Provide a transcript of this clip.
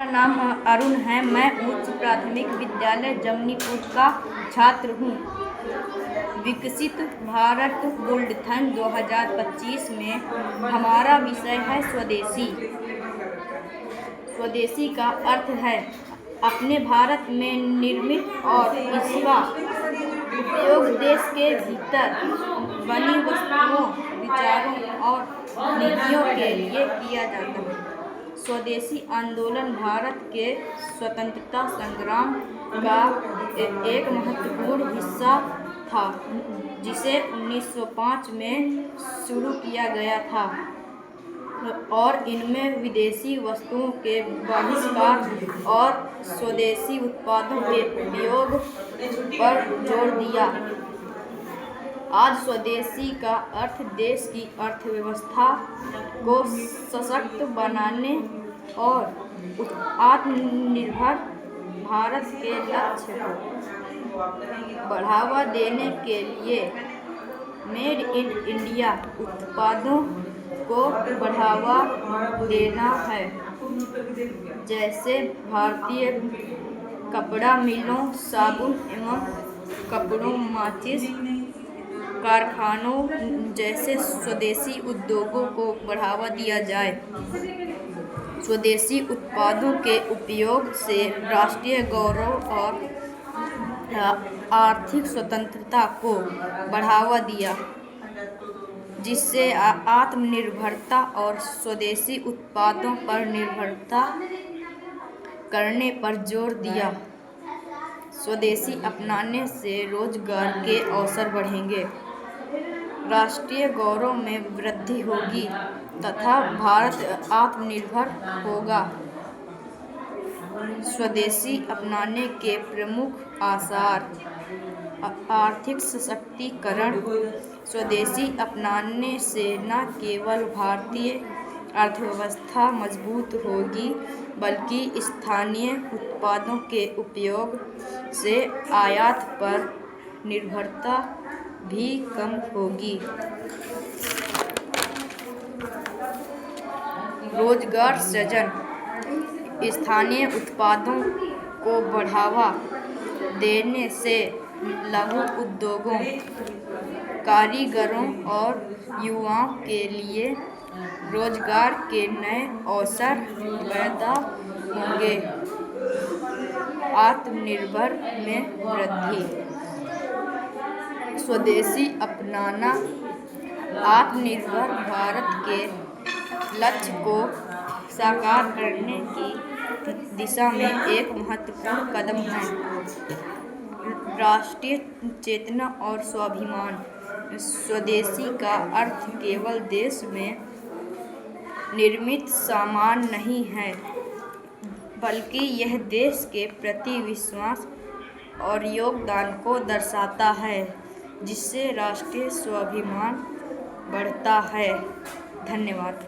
मेरा नाम अरुण है। मैं उच्च प्राथमिक विद्यालय जमनीपुर का छात्र हूँ। विकसित भारत बुलेटिन 2025 में हमारा विषय है स्वदेशी। स्वदेशी का अर्थ है अपने भारत में निर्मित और इसका उपयोग देश के भीतर बनी वस्तुओं, विचारों और नीतियों के लिए किया जाता है। स्वदेशी आंदोलन भारत के स्वतंत्रता संग्राम का एक महत्वपूर्ण हिस्सा था, जिसे 1905 में शुरू किया गया था और इनमें विदेशी वस्तुओं के बहिष्कार और स्वदेशी उत्पादों के उपयोग पर जोर दिया। आज स्वदेशी का अर्थ देश की अर्थव्यवस्था को सशक्त बनाने और आत्मनिर्भर भारत के लक्ष्य को बढ़ावा देने के लिए मेड इन इंडिया उत्पादों को बढ़ावा देना है, जैसे भारतीय कपड़ा मिलों, साबुन एवं कपड़ों, माचिस कारखानों जैसे स्वदेशी उद्योगों को बढ़ावा दिया जाए। स्वदेशी उत्पादों के उपयोग से राष्ट्रीय गौरव और आर्थिक स्वतंत्रता को बढ़ावा दिया, जिससे आत्मनिर्भरता और स्वदेशी उत्पादों पर निर्भरता करने पर जोर दिया। स्वदेशी अपनाने से रोजगार के अवसर बढ़ेंगे, राष्ट्रीय गौरव में वृद्धि होगी तथा भारत आत्मनिर्भर होगा। स्वदेशी अपनाने के प्रमुख आसार: आर्थिक सशक्तिकरण: स्वदेशी अपनाने से न केवल भारतीय अर्थव्यवस्था मजबूत होगी, बल्कि स्थानीय उत्पादों के उपयोग से आयात पर निर्भरता भी कम होगी। रोजगार सृजन: स्थानीय उत्पादों को बढ़ावा देने से लघु उद्योगों, कारीगरों और युवाओं के लिए रोजगार के नए अवसर पैदा होंगे। आत्मनिर्भर में वृद्धि: स्वदेशी अपनाना आत्मनिर्भर भारत के लक्ष्य को साकार करने की दिशा में एक महत्वपूर्ण कदम है। राष्ट्रीय चेतना और स्वाभिमान: स्वदेशी का अर्थ केवल देश में निर्मित सामान नहीं है, बल्कि यह देश के प्रति विश्वास और योगदान को दर्शाता है, जिससे राष्ट्रीय स्वाभिमान बढ़ता है। धन्यवाद।